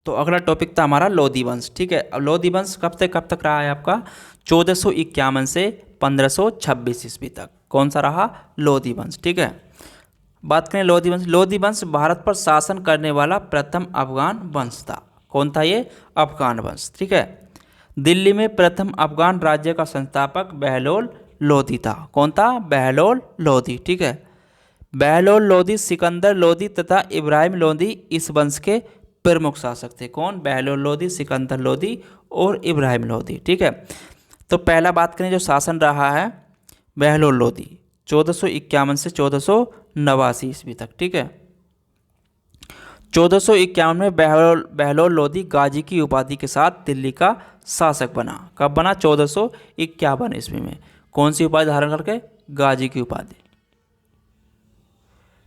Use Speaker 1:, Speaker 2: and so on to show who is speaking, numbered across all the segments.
Speaker 1: तो अगला टॉपिक था हमारा लोधी वंश। ठीक है, अब लोधी वंश कब से कब तक रहा है आपका? 1451 से 1526 ईस्वी तक। कौन सा रहा? लोधी वंश। ठीक है, बात करें लोधी वंश। लोधी वंश भारत पर शासन करने वाला प्रथम अफगान वंश था। कौन था ये? अफगान वंश। ठीक है, दिल्ली में प्रथम अफगान राज्य का संस्थापक बहलोल लोधी था। कौन था? बहलोल लोधी। ठीक है, बहलोल लोधी, सिकंदर लोधी तथा इब्राहिम लोधी इस वंश के प्रमुख शासक थे। कौन? बहलोल लोधी, सिकंदर लोधी और इब्राहिम लोधी। ठीक है, तो पहला बात करें जो शासन रहा है बहलोल लोधी 1451 से 1489 ईस्वी तक। ठीक है, 1451 में बहलोल लोधी गाजी की उपाधि के साथ दिल्ली का शासक बना। कब बना? 1451 ईस्वी में। कौन सी उपाधि धारण करके? गाजी की उपाधि।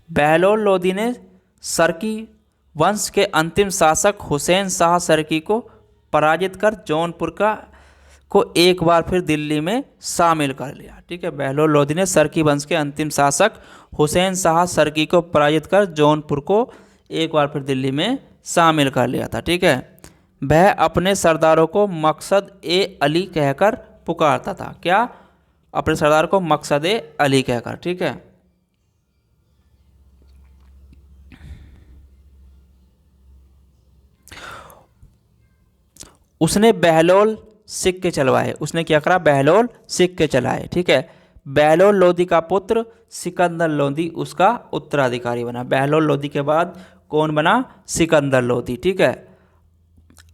Speaker 1: बहलोल लोधी ने सरकी वंश के अंतिम शासक हुसैन शाह सरकी को पराजित कर जौनपुर को एक बार फिर दिल्ली में शामिल कर लिया। ठीक है, बहलोल लोधी ने सरकी वंश के अंतिम शासक हुसैन शाह सरकी को पराजित कर जौनपुर को एक बार फिर दिल्ली में शामिल कर लिया था। ठीक है, वह अपने सरदारों को मकसद ए अली कहकर पुकारता था। क्या? अपने सरदार को मकसद ए अली कहकर। ठीक है, उसने बहलोल सिक्के चलवाए। उसने क्या करा? बहलोल सिक्के चलाए। ठीक है, बहलोल लोधी का पुत्र सिकंदर लोधी उसका उत्तराधिकारी बना। बहलोल लोधी के बाद कौन बना? सिकंदर लोधी। ठीक है,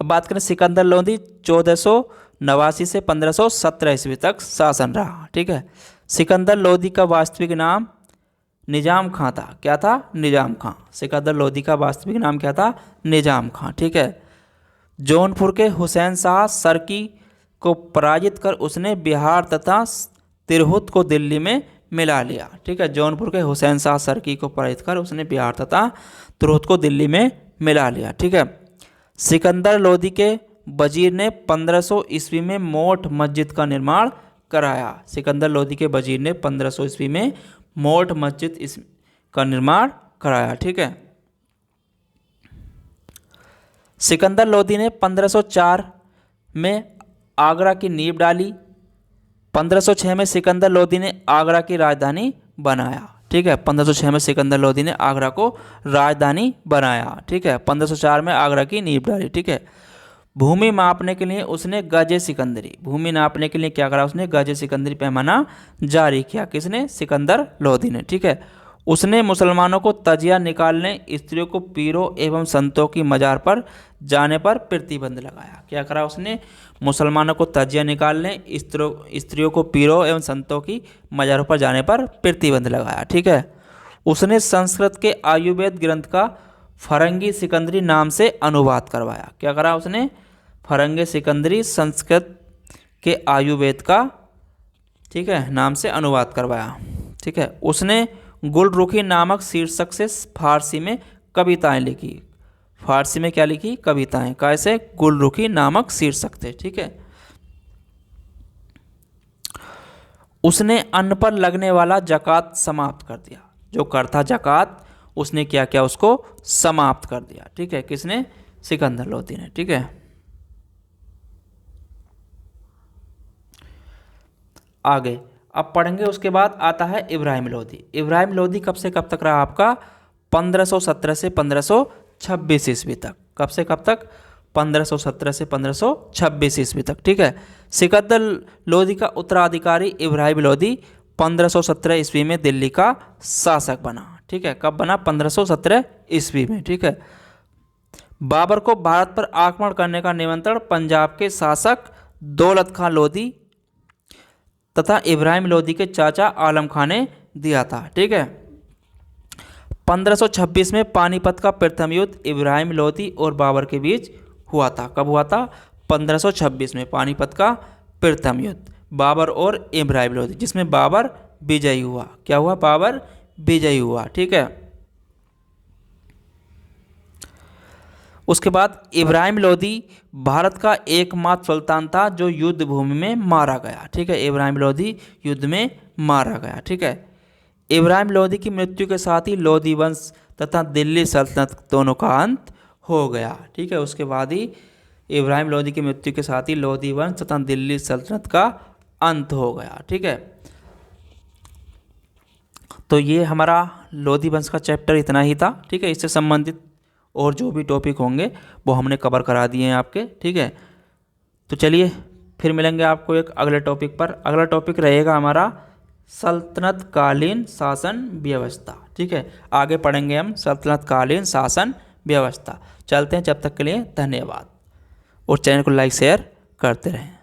Speaker 1: अब बात करें सिकंदर लोधी 1489 से 1517 ईस्वी तक शासन रहा। ठीक है, सिकंदर लोधी का वास्तविक नाम निजाम खां था। क्या था? निजाम खां। सिकंदर लोधी का वास्तविक नाम क्या था? निजाम खां। ठीक है, जौनपुर के हुसैन शाह सरकी को पराजित कर उसने बिहार तथा तिरहुत को दिल्ली में मिला लिया। ठीक है, जौनपुर के हुसैन शाह सरकी को पराजित कर उसने बिहार तथा तिरहुत को दिल्ली में मिला लिया। ठीक है, सिकंदर लोधी के वजीर ने 1500 ईस्वी में मोठ मस्जिद का निर्माण कराया। सिकंदर लोधी के वजीर ने 1500 ईस्वी में मोठ मस्जिद का निर्माण कराया। ठीक है, सिकंदर लोधी ने 1504 में आगरा की नींव डाली। 1506 में सिकंदर लोधी ने आगरा की राजधानी बनाया। ठीक है, 1506 में सिकंदर लोधी ने आगरा को राजधानी बनाया। ठीक है, 1504 में आगरा की नींव डाली। ठीक है, भूमि मापने के लिए उसने गजे सिकंदरी, भूमि नापने के लिए क्या करा? उसने गजे सिकंदरी पैमाना जारी किया। किसने? सिकंदर लोधी ने। ठीक है, उसने मुसलमानों को तजिया निकालने, स्त्रियों को पीरों एवं संतों की मजार पर जाने पर प्रतिबंध लगाया। क्या करा उसने? मुसलमानों को तजिया निकालने, स्त्रियों को पीरों एवं संतों की मजारों पर जाने पर प्रतिबंध लगाया। ठीक है, उसने संस्कृत के आयुर्वेद ग्रंथ का फरंगी सिकंदरी नाम से अनुवाद करवाया। क्या करा उसने? फरंगी सिकंदरी संस्कृत के आयुर्वेद का, ठीक है, नाम से अनुवाद करवाया। ठीक है, उसने गुलरुखी नामक शीर्षक से फारसी में कविताएं लिखी। फारसी में क्या लिखी? कविताएं। कैसे? गुलरुखी नामक शीर्षक थे। ठीक है, उसने अन्न पर लगने वाला जकात समाप्त कर दिया। जो कर था जकात, उसने क्या किया? उसको समाप्त कर दिया। ठीक है, किसने? सिकंदर लोधी ने। ठीक है, आगे अब पढ़ेंगे। उसके बाद आता है इब्राहिम लोधी। इब्राहिम लोधी कब से कब तक रहा आपका? 1517 से 1526 ईस्वी तक। कब से कब तक? 1517 से 1526 ईस्वी तक। ठीक है, सिकंदर लोधी का उत्तराधिकारी इब्राहिम लोधी 1517 ईस्वी में दिल्ली का शासक बना। ठीक है, कब बना? 1517 ईस्वी में। ठीक है, बाबर को भारत पर आक्रमण करने का निमंत्रण पंजाब के शासक दौलत खां लोधी तथा इब्राहिम लोधी के चाचा आलम खां ने दिया था। ठीक है, 1526 में पानीपत का प्रथम युद्ध इब्राहिम लोधी और बाबर के बीच हुआ था। कब हुआ था? 1526 में पानीपत का प्रथम युद्ध बाबर और इब्राहिम लोधी, जिसमें बाबर विजयी हुआ। क्या हुआ? बाबर विजयी हुआ। ठीक है, उसके बाद इब्राहिम लोधी भारत का एकमात्र सुल्तान था जो युद्ध भूमि में मारा गया। ठीक है, इब्राहिम लोधी युद्ध में मारा गया। ठीक है, इब्राहिम लोधी की मृत्यु के साथ ही लोधी वंश तथा दिल्ली सल्तनत दोनों का अंत हो गया। ठीक है, उसके बाद ही इब्राहिम लोदी की मृत्यु के साथ ही लोदी वंश तथा दिल्ली सल्तनत का अंत हो गया। ठीक है, तो ये हमारा लोदी वंश का चैप्टर इतना ही था। ठीक है, इससे संबंधित और जो भी टॉपिक होंगे वो हमने कवर करा दिए हैं आपके। ठीक है, तो चलिए फिर मिलेंगे आपको एक अगले टॉपिक पर। अगला टॉपिक रहेगा हमारा सल्तनत कालीन शासन व्यवस्था। ठीक है, आगे पढ़ेंगे हम सल्तनत कालीन शासन व्यवस्था। चलते हैं, जब तक के लिए धन्यवाद, और चैनल को लाइक शेयर करते रहें।